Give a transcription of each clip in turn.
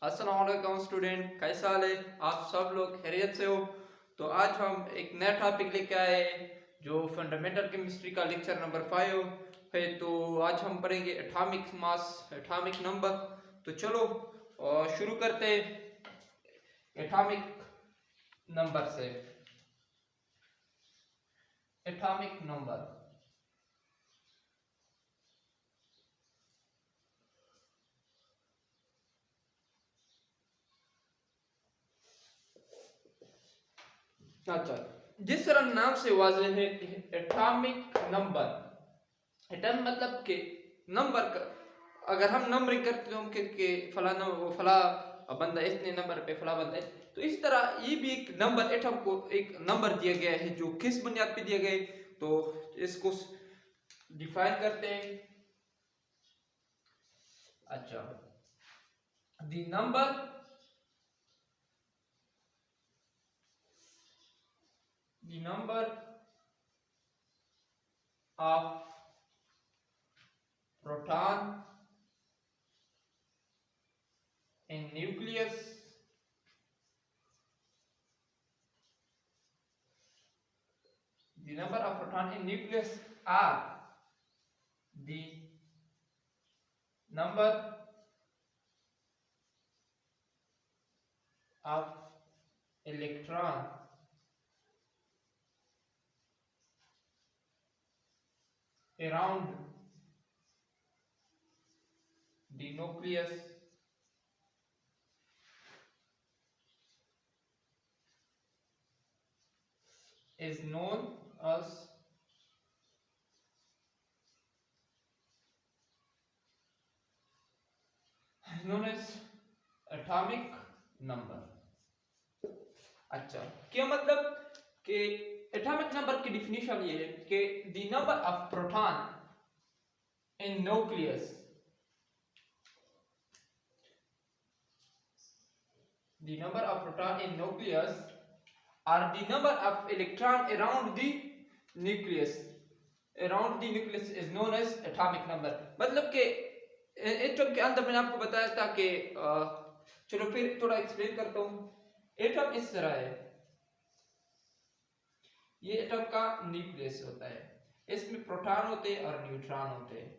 अस्सलाम वालेकुम स्टूडेंट, कैसा हाल है? आप सब लोग खैरियत से हो? तो आज हम एक नया टॉपिक लेके आए जो फंडामेंटल केमिस्ट्री का लेक्चर नंबर 5 है। तो आज हम पढ़ेंगे एटॉमिक मास, एटॉमिक नंबर। तो चलो शुरू करते एटॉमिक नंबर से। एटॉमिक नंबर, अच्छा, जिस तरह नाम से वाज़ेह है कि एटॉमिक नंबर, एटम मतलब के नंबर का, अगर हम नंबरिंग करते हो कि फला वो फला बंदा इतने नंबर पे फला बंदा है, तो इस तरह ये भी एक नंबर, एटम को एक नंबर दिया गया है जो किस बुनियाद पे दिया गया है। तो इसको डिफाइन करते हैं। अच्छा, the number of proton in nucleus the number of proton in nucleus are the number of electron around the nucleus is known as atomic number। अच्छा, क्या मतलब कि एटॉमिक नंबर की डिफिनीशन ये है कि the number of proton in nucleus, the number of proton in nucleus or the number of electron around the nucleus, around the nucleus is known as atomic number। मतलब कि atom के अंदर मैंने आपको बताया था कि चलो फिर थोड़ा एक्सप्लेन करता हूँ। एटम इस तरह है, ये एटम का न्यूक्लियस होता है, इसमें प्रोटॉन होते हैं और न्यूट्रॉन होते हैं,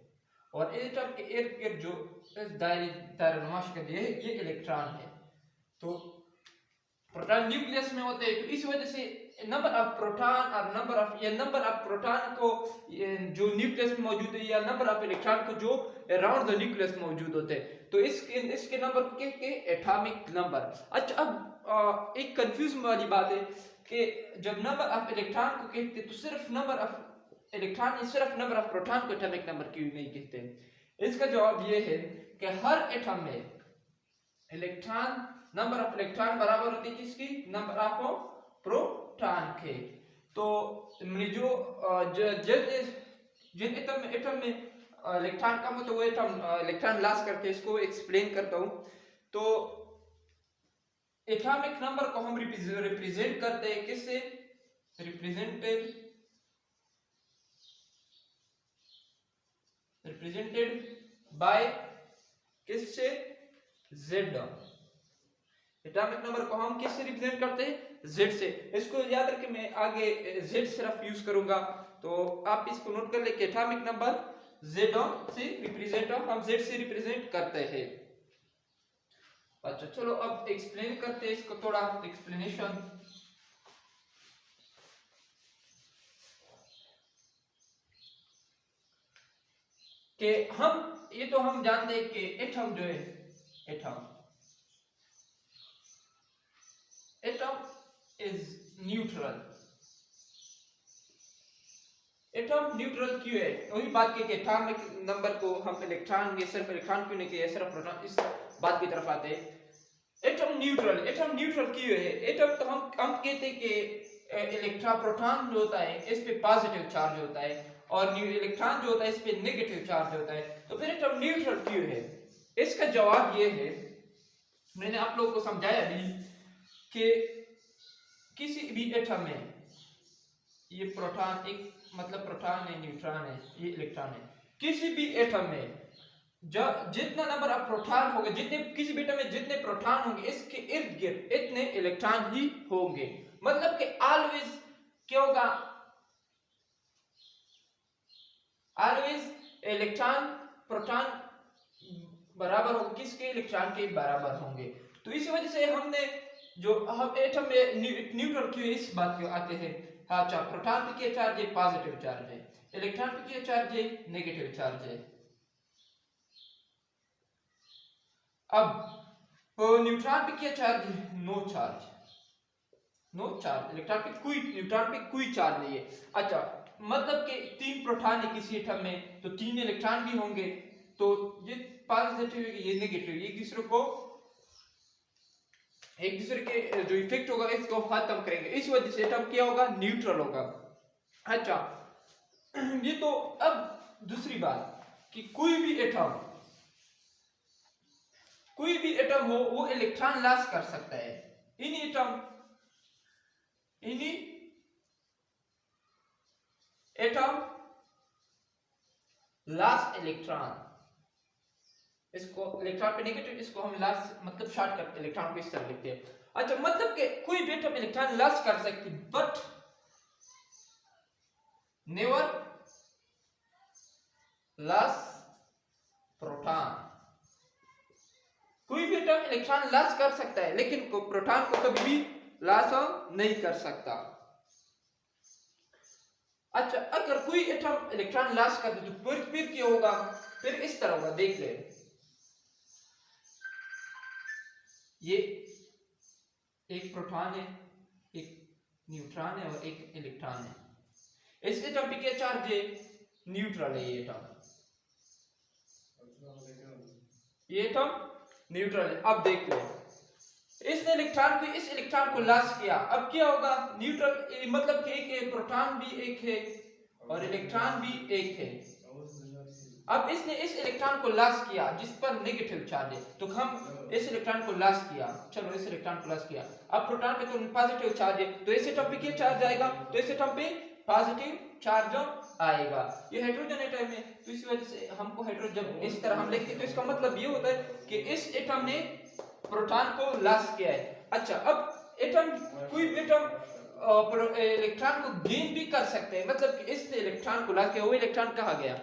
और एटम के इर्द गिर्द जो इस दायरे शक्ल ये इलेक्ट्रॉन है। तो प्रोटॉन न्यूक्लियस में होते हैं, तो इस वजह से नंबर ऑफ प्रोटॉन और नंबर ऑफ प्रोटॉन को जो न्यूक्लियस में मौजूद है, या नंबर ऑफ इलेक्ट्रॉन को जो अराउंड द न्यूक्लियस मौजूद होते हैं, तो इसके नंबर को कहते हैं एटॉमिक नंबर। अच्छा, अब एक कंफ्यूजन वाली बात है कि जब नंबर ऑफ इलेक्ट्रॉन को कहते हैं तो सिर्फ नंबर ऑफ इलेक्ट्रॉन या सिर्फ नंबर ऑफ प्रोटॉन को एटॉमिक नंबर क्यों नहीं कहते? इसका जवाब ये है कि हर एटम में इलेक्ट्रॉन, नंबर ऑफ इलेक्ट्रॉन बराबर होती है किसकी? नंबर ऑफ प्रोटॉन के। तो जो जिन एटम में इलेक्ट्रॉन कम होता है वो एटम इलेक्ट्रॉन लॉस करते हैं। इसको एक्सप्लेन करता हूँ। तो एटॉमिक नंबर को हम रिप्रेजेंट करते हैं किससे? रिप्रेजेंटेड बाय किससे? Z। एटॉमिक नंबर को हम किससे रिप्रेजेंट करते हैं? Z से। इसको याद रखें, मैं आगे Z सिर्फ यूज करूंगा, तो आप इसको नोट कर ले कि एटॉमिक नंबर Z से रिप्रेजेंट, हम Z से रिप्रेजेंट करते हैं। अच्छा, चलो अब एक्सप्लेन करते हैं इसको, थोड़ा एक्सप्लेनेशन। कि हम ये तो हम जानते हैं कि एटम जो है, atom is neutral. Atom neutral क्यों है? वही बात की कि एटॉमिक नंबर को हम इलेक्ट्रॉन, ये सिर्फ इलेक्ट्रॉन क्यों नहीं किया, सिर्फ प्रोटॉन, इस बात की तरफ आते हैं। एटम न्यूट्रल क्यों है? एटम तो हम कहते हैं कि इलेक्ट्रॉन, प्रोटॉन जो होता है इस पे पॉजिटिव चार्ज होता है, और इलेक्ट्रॉन जो होता है इस पे नेगेटिव चार्ज होता है। तो फिर एटम न्यूट्रल क्यों है? इसका जवाब ये है, मैंने आप लोगों को समझाया अभी कि किसी भी एटम में ये प्रोटॉन, एक मतलब प्रोटॉन है, न्यूट्रॉन है, ये इलेक्ट्रॉन है, किसी भी एटम में जितना नंबर ऑफ प्रोटॉन होगा, जितने किसी भी एटम में जितने प्रोटॉन होंगे इसके इर्द गिर्द इतने इलेक्ट्रॉन ही होंगे। मतलब कि ऑलवेज क्या होगा, ऑलवेज इलेक्ट्रॉन प्रोटॉन बराबर होंगे, किसके, इलेक्ट्रॉन के बराबर होंगे। तो इसी वजह से हमने जो हम एटम में न्यूट्रल क्यों इस बात को आते हैं। हाँ, अच्छा, प्रोटॉन पे क्या चार्ज है, पॉजिटिव चार्ज है, इलेक्ट्रॉन पे क्या चार्ज है, नेगेटिव चार्ज है। अब न्यूट्रॉन पे क्या चार्ज है, no charge, no charge, electron पे कोई, न्यूट्रॉन पे कोई चार्ज नहीं है। अच्छा, मतलब कि 3 प्रोटॉन है किसी एटम में तो 3 इलेक्ट्रॉन भी होंगे, तो ये पॉजिटिव है, ये नेगेटिव, एक दूसरे के जो इफेक्ट होगा इसको खत्म करेंगे, इस वजह से एटम क्या होगा, न्यूट्रल होगा। अच्छा, ये तो अब दूसरी बात कि कोई भी एटम हो वो इलेक्ट्रॉन लॉस कर सकता है। इन्हीं एटम लॉस इलेक्ट्रॉन, इसको इलेक्ट्रॉन पे नेगेटिव, इसको हम लॉस मतलब शॉर्टकट इलेक्ट्रॉन को इस तरह लिखते हैं। अच्छा, मतलब कि कोई भी एटम इलेक्ट्रॉन लॉस कर सकती बट नेवर लॉस प्रोटॉन। कोई भी एटम इलेक्ट्रॉन लॉस कर सकता है लेकिन प्रोटॉन को कभी भी लॉस नहीं कर सकता। अच्छा, अगर कोई एटम इलेक्ट्रॉन लॉस कर दे तो फिर क्या होगा, फिर इस तरह होगा, देख ले, ये एक प्रोटॉन है, एक न्यूट्रॉन है और एक इलेक्ट्रॉन है। इस एटम पे क्या चार्ज है, न्यूट्रल है ये एटम, न्यूट्रल है। अब देख लो, इसने इस इलेक्ट्रॉन को लॉस किया, अब क्या होगा, न्यूट्रल मतलब कि एक प्रोटॉन भी एक है और इलेक्ट्रॉन भी एक है। अब इसने इस इलेक्ट्रॉन को लॉस किया जिस पर नेगेटिव चार्ज है, तो हम इस इलेक्ट्रॉन को लॉस किया, चलो इस इलेक्ट्रॉन को लॉस किया, अब प्रोटॉन पे तो पॉजिटिव चार्ज है, तो इस एटम पे क्या चार्ज आएगा, तो इस एटम पे पॉजिटिव चार्ज आएगा। ये हाइड्रोजन एटम है, तो इस वजह से हमको हाइड्रोजन, जब इस तरह हम लिखते हैं तो इसका मतलब ये होता है कि इस एटम ने प्रोटॉन को लॉस किया है। अच्छा, अब एटम, कोई भी एटम इलेक्ट्रॉन को गेन भी कर सकते हैं, मतलब कि इसने इलेक्ट्रॉन को लॉस किया, वो इलेक्ट्रॉन कहाँ गया।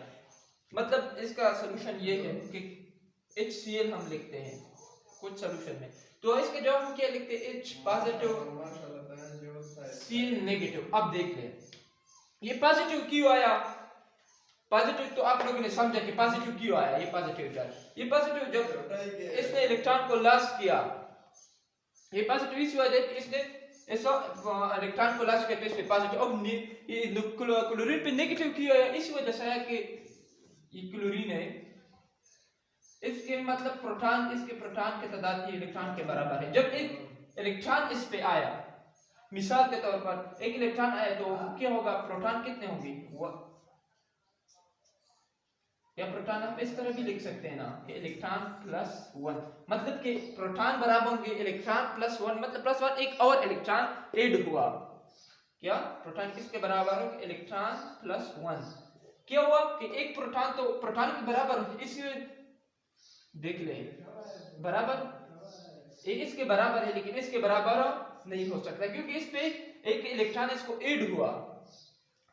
मतलब इसका सॉल्यूशन ये है कि HCl हम लिखते हैं कुछ सॉल्यूशन में, तो इसके जवाब हम क्या लिखते हैं, H पॉजिटिव Cl नेगेटिव। अब देख ले ये पॉजिटिव क्यों आया, पॉजिटिव तो आप लोगों ने समझा कि पॉजिटिव क्यों आया, ये पॉजिटिव चार्ज, ये पॉजिटिव जब इसने इलेक्ट्रॉन को लॉस किया, ये पॉजिटिव इस वजह से इसने ऐसा इलेक्ट्रॉन को लॉस किया तो इसमें पॉजिटिव। अब ये क्लोरीन पे नेगेटिव क्यों आया, इस वजह से आया कि ये क्लोरीन है, इसके मतलब प्रोटॉन, इसके प्रोटॉन के तादाद ही इलेक्ट्रॉन के बराबर है। जब एक इलेक्ट्रॉन इस पे आया, मिसाल के तौर पर एक इलेक्ट्रॉन आया तो क्या होगा, प्रोटॉन कितने होंगे, या प्रोटॉन हम इस तरह भी लिख सकते हैं ना कि इलेक्ट्रॉन प्लस 1, मतलब कि प्रोटॉन बराबर होंगे इलेक्ट्रॉन प्लस 1, मतलब प्लस 1 एक और इलेक्ट्रॉन ऐड हुआ, क्या प्रोटॉन किसके बराबर हो, इलेक्ट्रॉन प्लस 1। क्या हुआ कि एक प्रोटॉन तो प्रोटॉन के बराबर, इसमें देख ले बराबर, एक इसके बराबर है लेकिन इसके बराबर नहीं हो सकता क्योंकि इस पे एक इलेक्ट्रॉन इसको ऐड हुआ,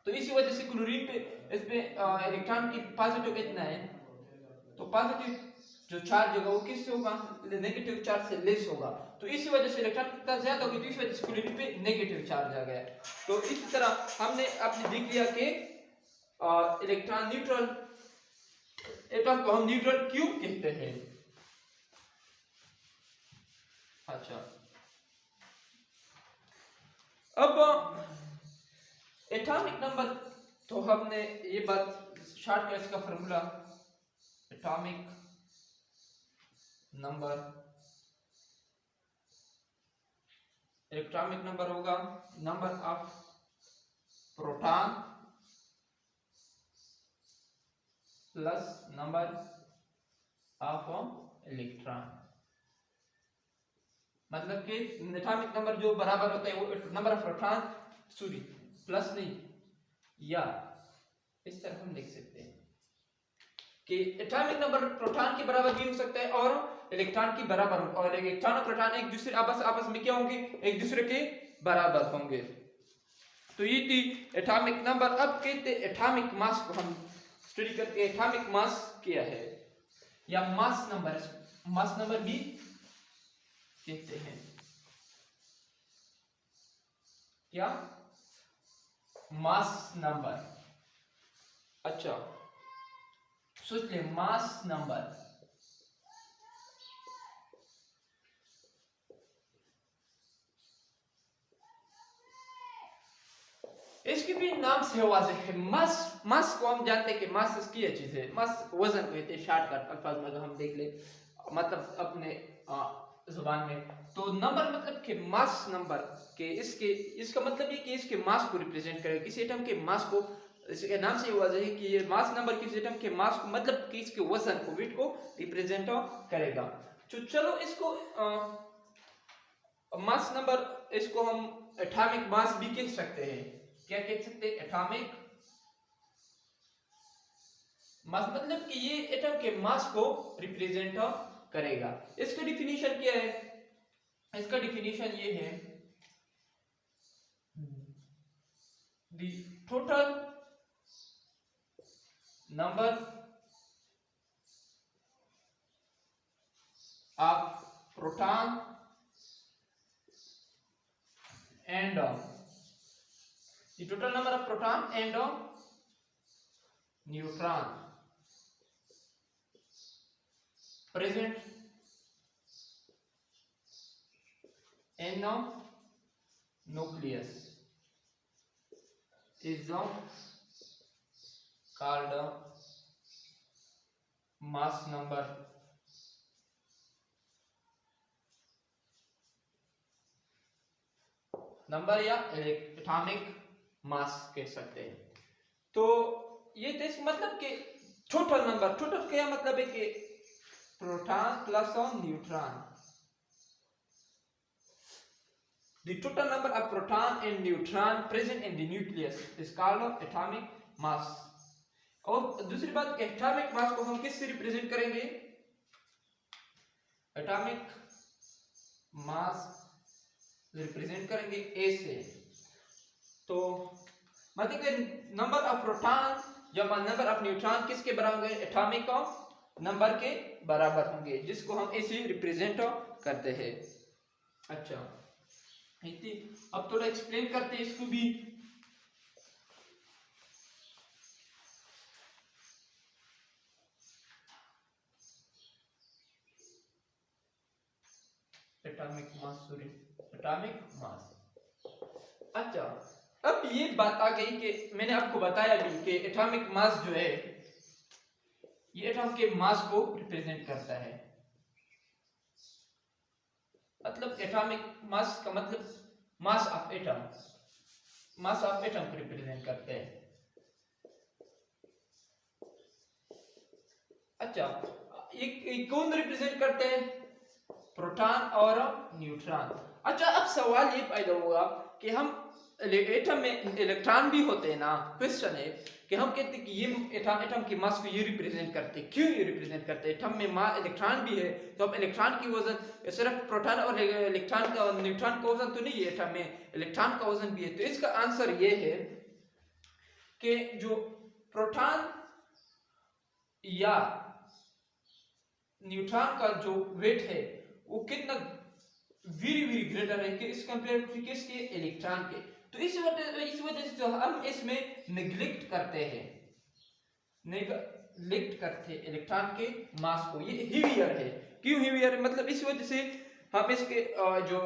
तो इसी वजह से क्लोरीन पे इस पे इलेक्ट्रॉन की पॉजिटिव कितना है, तो पॉजिटिव जो चार्ज होगा वो किससे होगा, नेगेटिव चार्ज से लेस होगा, तो इसी वजह से इलेक्ट्रॉन कितना ज्यादा होगी, तो इस वजह से क्लोरीन पे नेगेटिव चार्ज आ गया। तो इस तरह हमने आपने देख लिया कि इलेक्ट्रॉन न्यूट्रल एटम को हम न्यूट्रल क्यों कहते हैं। अच्छा, अब एटॉमिक नंबर, तो हमने ये बात शॉर्टकट का formula, atomic number, atomic number होगा number of proton plus number of electron, मतलब कि एटॉमिक नंबर जो बराबर होता है वो number of proton, sorry plus नहीं, या इस तरह हम लिख सकते हैं कि एटॉमिक नंबर प्रोटॉन के बराबर भी हो सकता है और इलेक्ट्रॉन की बराबर, और इलेक्ट्रॉन और प्रोटॉन एक दूसरे आपस में क्या होंगे, एक दूसरे के बराबर होंगे। तो ये थी एटॉमिक नंबर। अब कहते हैं एटॉमिक मास को हम स्टडी करते हैं। एटॉमिक मास क्या है या मास नंबर भी कहते हैं। क्या मास नंबर, अच्छा सोच ले मास नंबर। इसके भी नाम से वाज़ेह है। मास को हम जानते हैं कि मास क्या चीज है, मास वजन कहते हैं शॉर्टकट अल्फाज में अगर हम देख ले, मतलब अपने जुबान में। तो नंबर मतलब कि मास नंबर के इसका मतलब ये कि इसके मास को रिप्रेजेंट करेगा, किसी एटम के मास को। इसके नाम से वाज़ेह है कि ये मास नंबर किसी एटम के मास को, मतलब कि इसके वजन को, वेट को रिप्रेजेंट करेगा। तो चलो इसको मास नंबर, इसको हम एटॉमिक मास भी कह सकते हैं। क्या कह सकते हैं? एटॉमिक मास, मतलब कि ये एटम के मास को रिप्रेजेंट करेगा। इसका डिफिनीशन क्या है? इसका डिफिनीशन ये है, the total number of proton and the total number of proton and neutron present in nucleus is called mass number। Number या एटॉमिक मास कह सकते हैं। तो ये तो इसका मतलब कि टोटल नंबर, टोटल क्या मतलब है कि proton plus neutron, the total number of proton and neutron present in the nucleus is called atomic mass। और दूसरी बात, एटॉमिक मास को हम किससे रिप्रेजेंट करेंगे? एटॉमिक मास रिप्रेजेंट करेंगे ए से। तो मतलब कि नंबर ऑफ प्रोटॉन या नंबर ऑफ न्यूट्रॉन किसके बराबर होंगे? एटॉमिक नंबर के बराबर होंगे, जिसको हम ए से रिप्रेजेंट करते हैं। अच्छा, अब थोड़ा एक्सप्लेन करते हैं इसको भी। Atomic mass, sorry atomic mass. अच्छा, अब ये बात आ गई कि मैंने आपको बताया भी कि एटॉमिक मास जो है ये एटॉम के मास को रिप्रेजेंट करता है। मतलब एटॉमिक मास का मतलब mass of atom, mass of atom को रिप्रेजेंट करते हैं। अच्छा, ये कौन रिप्रेजेंट करते हैं? प्रोटॉन और न्यूट्रॉन। अच्छा, अब सवाल ये पैदा हुआ कि हम एटम में इलेक्ट्रॉन भी होते हैं ना। क्वेश्चन है कि हम कहते हैं कि ये एटम की मास को ये रिप्रेजेंट करते हैं, क्यों ये रिप्रेजेंट करते हैं? एटम में इलेक्ट्रॉन भी है, तो अब इलेक्ट्रॉन की वजन सिर्फ प्रोटॉन और इलेक्ट्रॉन का, न्यूट्रॉन का वजन तो नहीं है, एटम में इलेक्ट्रॉन का वजन भी है। तो इसका आंसर ये है कि जो प्रोटॉन या न्यूट्रॉन का जो वेट है वो कितना वेरी ग्रेटर है कि इस कंपेयर टू किसके? इलेक्ट्रॉन के। तो इस वजह से जो हम इसमें निग्लेक्ट करते हैं, निग्लेक्ट करते हैं इलेक्ट्रॉन के मास को, ये हेवियर है। क्यों हेवियर है? मतलब इस वजह से हम इसके जो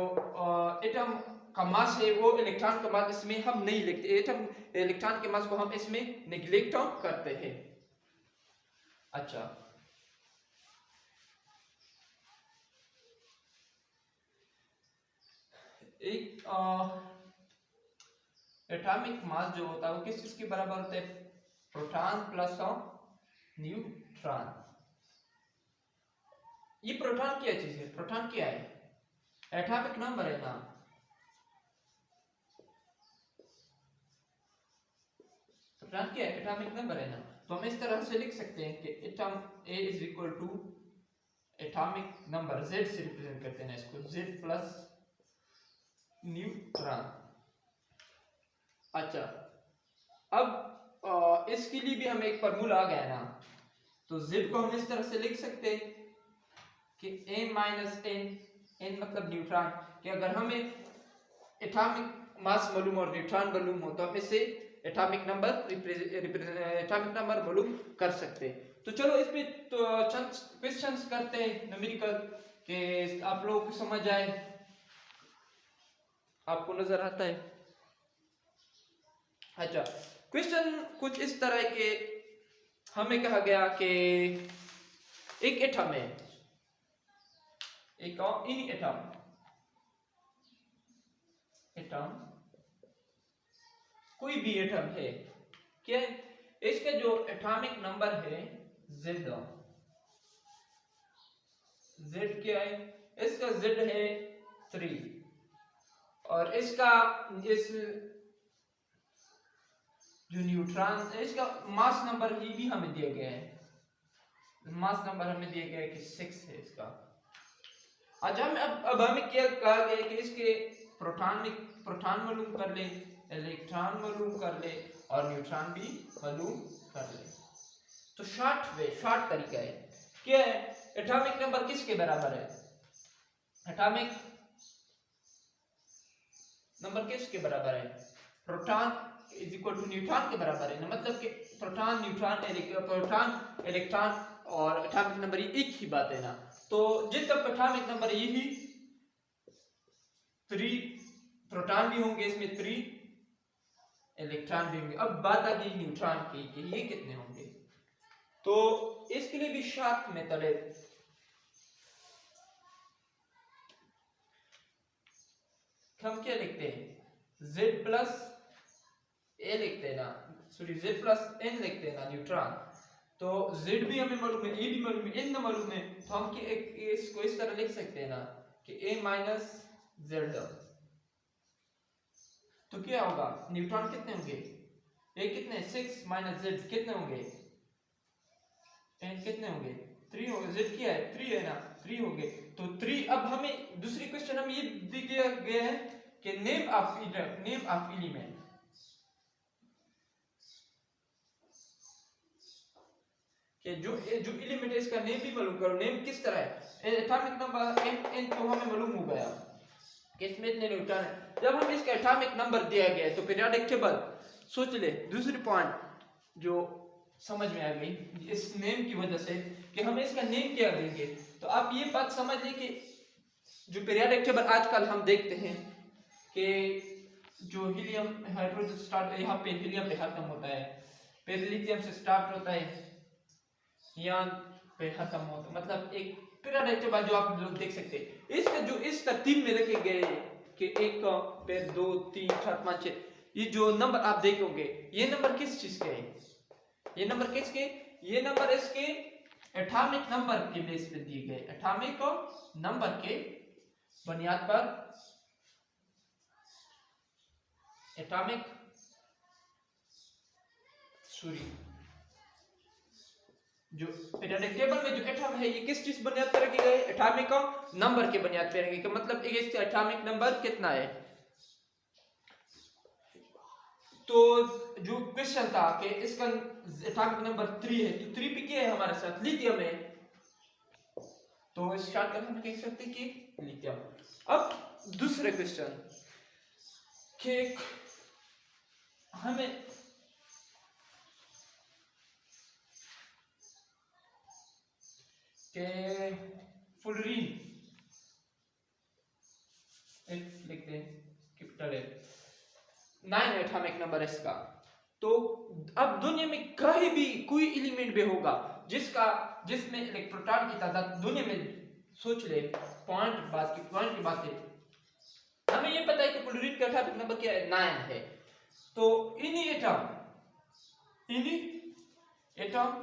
एटम का मास है वो इलेक्ट्रॉन का मास इसमें हम नहीं लिखते, एटम इलेक्ट्रॉन के मास को हम इसमें निग्लेक्ट करते हैं। अच्छा, एक एटॉमिक मास जो होता है वो किस चीज के बराबर होता है? Proton plus neutron. ये प्रोटॉन क्या चीज है? प्रोटॉन क्या है? एटॉमिक नंबर है ना। प्रोटॉन क्या है? एटॉमिक नंबर है ना। तो हम इस तरह से लिख सकते हैं कि atom A is equal to atomic number Z से रिप्रेजेंट करते हैं इसको, Z प्लस न्यूट्रॉन। अच्छा, अब इसके लिए भी हमें एक फार्मूला आ गया ना, तो Z को हम इस तरह से लिख सकते हैं कि A माइनस n मतलब न्यूट्रॉन, कि अगर हमें एटॉमिक मास मालूम और न्यूट्रॉन मालूम हो तो हम इससे एटॉमिक नंबर मालूम कर सकते हैं। तो चलो इसमें तो चंद क्वेश्चंस करते हैं न्यूमेरिकल, कि आप लोगों को समझ आए। आपको नजर आता है? अच्छा, क्वेश्चन कुछ इस तरह के, हमें कहा गया कि एक एटम है, एक इन एटम कोई भी एटम है, क्या इसका जो एटॉमिक नंबर है Z, क्या है इसका? Z है 3, और इसका इस जो न्यूट्रॉन इसका मास नंबर ये भी हमें दिया गया है, मास नंबर हमें दिया गया है कि 6 है इसका। अच्छा, हम अब हमें क्या कहा गया है कि इसके प्रोटॉन मालूम कर ले, इलेक्ट्रॉन मालूम कर ले और न्यूट्रॉन भी मालूम कर ले। तो शॉर्ट तरीका है, क्या है? एटॉमिक नंबर किसके बराबर है? एटॉमिक नंबर किसके बराबर है? Proton is equal to neutron के बराबर है ना, मतलब कि प्रोटॉन इलेक्ट्रॉन और एटॉमिक नंबर ये एक ही बात है ना। तो जिस तक एटॉमिक नंबर यही 3 प्रोटॉन भी होंगे इसमें, 3 इलेक्ट्रॉन भी होंगे। अब बात आ गई न्यूट्रॉन की कि ये कितने होंगे, तो इसके लिए भी शॉर्ट मेथड है। हम क्या लिखते हैं? Z प्लस A लिखते हैं ना, सॉरी Z प्लस N लिखते हैं ना न्यूट्रॉन। तो Z भी हमें मालूम है, A भी मालूम है, N ना मालूम है, तो हम इसको इस तरह लिख सकते हैं ना कि A माइनस Z। तो क्या होगा? न्यूट्रॉन कितने होंगे? A कितने? 6 माइनस Z कितने होंगे? N कितने होंगे? 3 होंगे। Z क्या है? 3 है ना, 3 होंगे। तो 3, अब हमें दूसरी क्वेश्चन हम ये दिया गया है कि नेम ऑफ एलिमेंट, कि जो एलिमेंट है इसका नेम भी मालूम करो। नेम किस तरह है? एटॉमिक नंबर n तो हमें मालूम हो गया कि इसमें इतने न्यूट्रॉन है। जब हम इसका एटॉमिक नंबर दिया गया है तो पीरियोडिक टेबल सोच ले। दूसरी पॉइंट जो समझ में आ गई इस नेम की वजह से कि हम इसका नेम क्या देंगे, तो आप ये बात समझ लें कि जो पीरियोडिक टेबल आजकल हम देखते हैं कि जो हीलियम हाइड्रोजन स्टार्ट, यहाँ पे हीलियम पे खत्म होता है, फिर लिथियम से स्टार्ट होता है, यहाँ पे खत्म होता है, मतलब एक पीरियोडिक टेबल जो आप लोग देख सकते हैं। इसका जो इस तरतीब में रखे गए कि 1 फिर 2 3 4 5 6, ये जो नंबर आप देखोगे ये नंबर किस चीज के है? ये नंबर किसके? ये नंबर इसके एटॉमिक नंबर के बेस पे दिए गए, एटॉमिक नंबर के बुनियाद पर, एटॉमिक सॉरी जो पीरियोडिक टेबल में जो एटॉम है ये किस चीज बुनियाद पर रखे गए? एटॉमिक नंबर के बुनियाद पर रखे गए। मतलब इसका एटॉमिक नंबर कितना है? तो जो क्वेश्चन था कि इसका एटॉमिक नंबर 3 है, तो 3 पे क्या है हमारे साथ? लिथियम है, तो इस शॉर्टकट में कह सकते हैं कि लिथियम। अब दूसरे क्वेश्चन कि हमें के फुलरीन लिखते हैं कैपिटल है, 9 एटॉमिक नंबर इसका। तो अब दुनिया में कहीं भी कोई एलिमेंट भी होगा जिसमें इलेक्ट्रॉन की तादाद दुनिया में, सोच ले, पॉइंट की बात है, हमें ये पता है कि फ्लोरीन का एटॉमिक नंबर क्या है? 9 है। तो इन्हीं atom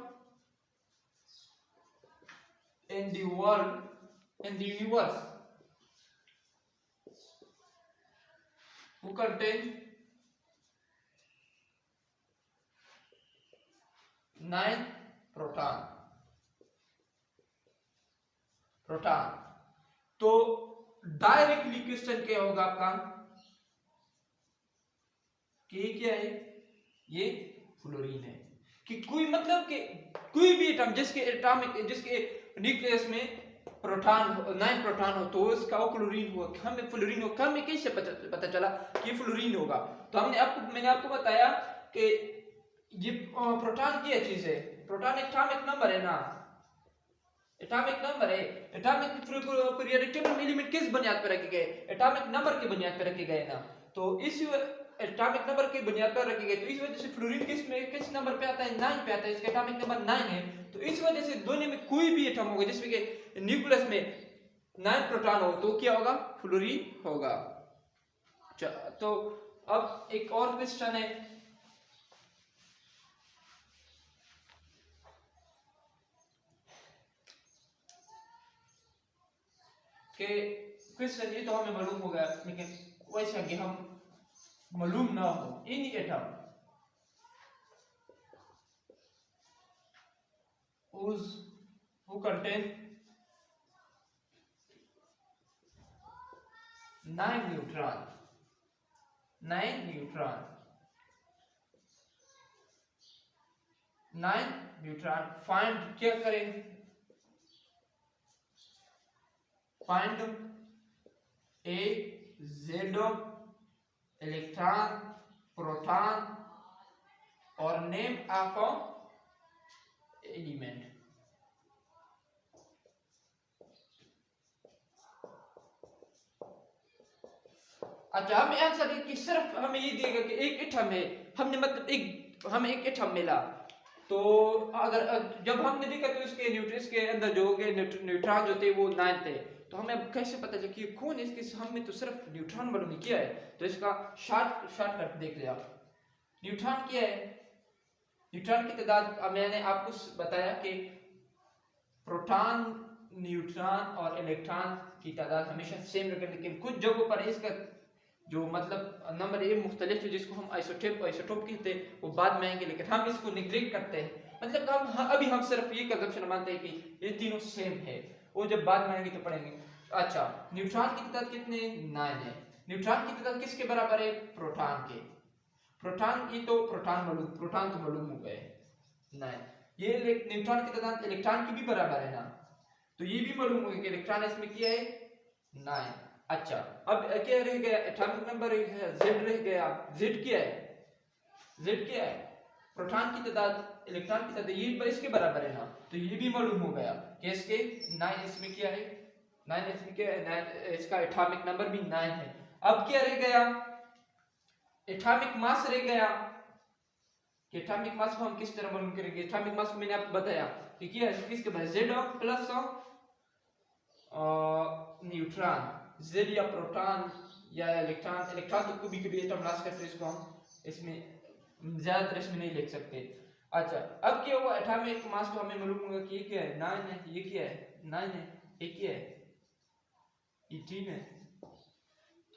in the world, in the universe who contain 9 proton. तो डायरेक्टली क्वेश्चन क्या होगा आपका कि ये क्या है, ये फ्लोरीन है। कि कोई मतलब कि कोई भी एटम जिसके न्यूक्लियस में प्रोटॉन 9 प्रोटॉन हो तो इसका फ्लोरीन हुआ। हमें फ्लोरीन होगा, हमें कैसे पता चला कि फ्लोरीन होगा? तो मैंने आपको बताया कि ये प्रोटॉन क्या चीज है? प्रोटॉन एटॉमिक नंबर है ना, एटॉमिक नंबर है। एटॉमिक पीरियोडिक टेबल में एलिमेंट किस बुनियाद पर रखे गए? एटॉमिक नंबर की बुनियाद पर रखे गए ना। तो इस एटॉमिक नंबर की बुनियाद पर रखे गए, तो इस वजह से फ्लोरीन किस नंबर पे आता है? 9 पे आता है। इसका एटॉमिक नंबर 9 है। तो इस वजह से दोनों में कोई भी एटम होगा जिसमें कि न्यूक्लियस में 9 प्रोटॉन हो तो क्या होगा? फ्लोरीन होगा। तो अब एक और क्वेश्चन है कि क्वेश्चन ये तो हमें मालूम होगा, लेकिन वैसा कि हम मालूम ना हो, an atom who contain 9 neutron, 9 neutron, 9 neutron find क्या करें? Find A Z electron proton और नेम ऑफ एलिमेंट। अच्छा, हमें आंसर है कि सिर्फ हमें ये दिएगा कि एक एटम है, हमने मतलब हमें एक एटम मिला। तो अगर जब हमने देखा तो इसके न्यूट्रॉन्स के अंदर जो न्यूट्रॉन जो थे वो 9 थे। तो हमें कैसे पता चला कि कौन है? इसके हमें तो सिर्फ न्यूट्रॉन मालूम किया है। तो इसका शॉर्टकट देख लिया। न्यूट्रॉन क्या है? न्यूट्रॉन की तादाद मैंने आपको बताया कि प्रोटॉन, न्यूट्रॉन और इलेक्ट्रॉन की तादाद हमेशा सेम रखें, लेकिन कुछ जगहों पर इसका जो मतलब नंबर ये मुख्तलिफ है, जिसको हम आइसोटोप कहते हैं, वो बाद में आएंगे, लेकिन हम इसको निग्लेक्ट करते हैं। मतलब अभी हम सिर्फ ये कंजम्पशन मानते हैं कि ये तीनों सेम है, वो जब बाद में आएंगे तो पढ़ेंगे। अच्छा, न्यूट्रॉन की तादाद कितने? 9 है। न्यूट्रॉन की तादाद किसके बराबर है? प्रोटॉन के। प्रोटॉन की तो प्रोटॉन तो मालूम हो गए 9। ये न्यूट्रॉन की तादाद इलेक्ट्रॉन की भी बराबर है ना, तो ये भी मालूम हो गया कि इलेक्ट्रॉन इसमें क्या है? 9। अच्छा, अब क्या रह गया? एटॉमिक नंबर है जेड रह गया। जेड क्या है? जेड क्या है? प्रोटॉन की तादाद इलेक्ट्रॉन की तादाद ये इसके बराबर है ना, तो ये भी मालूम हो गया कि इसके 9 इसमें क्या है? 9 इसमें क्या है? 9 इसका एटॉमिक नंबर भी 9 है। अब क्या रह गया? एटॉमिक मास रह गया। कि एटॉमिक मास को हम किस तरह मालूम करेंगे? एटॉमिक मास को मैंने आपको बताया कि क्या है, किसके बराबर? जेड प्लस न्यूट्रॉन, जेड या प्रोटॉन या इलेक्ट्रॉन। इलेक्ट्रॉन तो कभी कभी एटम लास्ट करते, इसको हम इसमें ज्यादातर इसमें नहीं लिख सकते। अच्छा, अब क्या हुआ? एटॉमिक मास को हमें मालूम होगा कि ये क्या है? 9 है। ये क्या है? 9 है। ये क्या है? 18 है।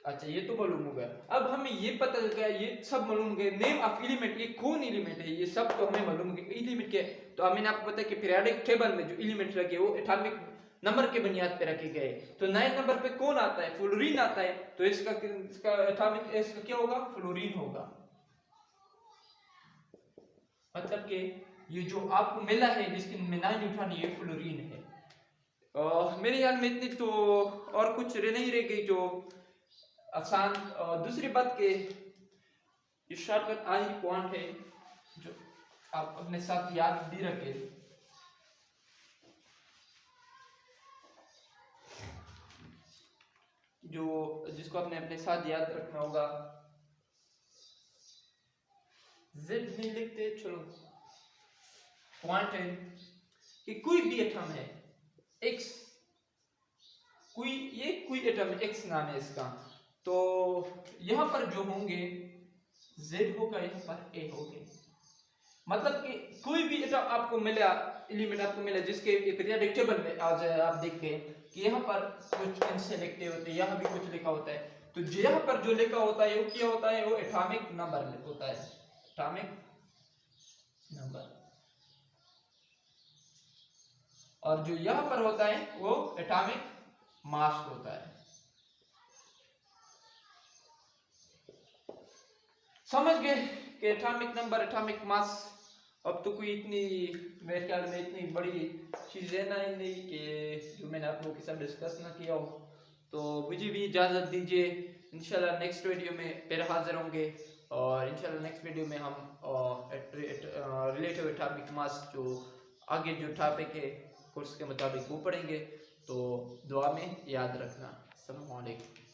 अच्छा, ये तो मालूम हो गया। अब हमें ये पता चल गया, ये सब मालूम हो गया। नेम ऑफ एलिमेंट, ये कौन एलिमेंट है, ये सब तो हमें मालूम हो गया। एलिमेंट क्या है? तो मैंने आपको बताया कि पीरियोडिक टेबल में जो एलिमेंट रखे वो एटॉमिक नंबर के बुनियाद पे रखे गए। तो 9 नंबर पे कौन आता है? फ्लोरीन आता है। तो इसका एटॉमिक इसका क्या होगा? फ्लोरीन होगा। मतलब कि ये जो आपको मिला है जिसके में 9 न्यूट्रॉन, ये फ्लोरीन है। मेरे ख्याल में इतनी तो और कुछ नहीं रह गई जो आसान। दूसरी बात के ये शॉर्टकट आखिरी पॉइंट है जो आप अपने साथ याद भी रखें। जो जिसको आपने अपने साथ याद रखना होगा, जेड नहीं लिखते, चलो पॉइंट है कि कोई भी एटम है एक्स, कोई एटम एक्स नाम है इसका, तो यहां पर जो होंगे जेड होगा, यहां पर ए होंगे। मतलब कि कोई भी एटम आपको मिला, एलिमेंट आपको मिला जिसके पीरियोडिक टेबल में आ जाए, आप देखते हैं कि यहाँ पर कुछ इनसे लिखते होते हैं, यहाँ भी कुछ लिखा होता है। तो यहाँ पर जो लिखा होता है वो क्या होता है? वो एटॉमिक नंबर होता है, एटॉमिक नंबर। और जो यहाँ पर होता है वो एटॉमिक मास होता है। समझ गए कि एटॉमिक नंबर, एटॉमिक मास। अब तो कोई इतनी, मेरे ख्याल में इतनी बड़ी चीजें ना नहीं कि जो मैंने आप लोगों के साथ डिस्कस ना किया हो। तो मुझे भी इजाज़त दीजिए, इंशाल्लाह नेक्स्ट वीडियो में फिर हाजिर होंगे। और इंशाल्लाह नेक्स्ट वीडियो में हम रिलेटिव एटॉमिक मास जो आगे जो टॉपिक है कोर्स के मुताबिक वो पढ़ेंगे। तो दुआ में याद रखना। अस्सलाम वालेकुम।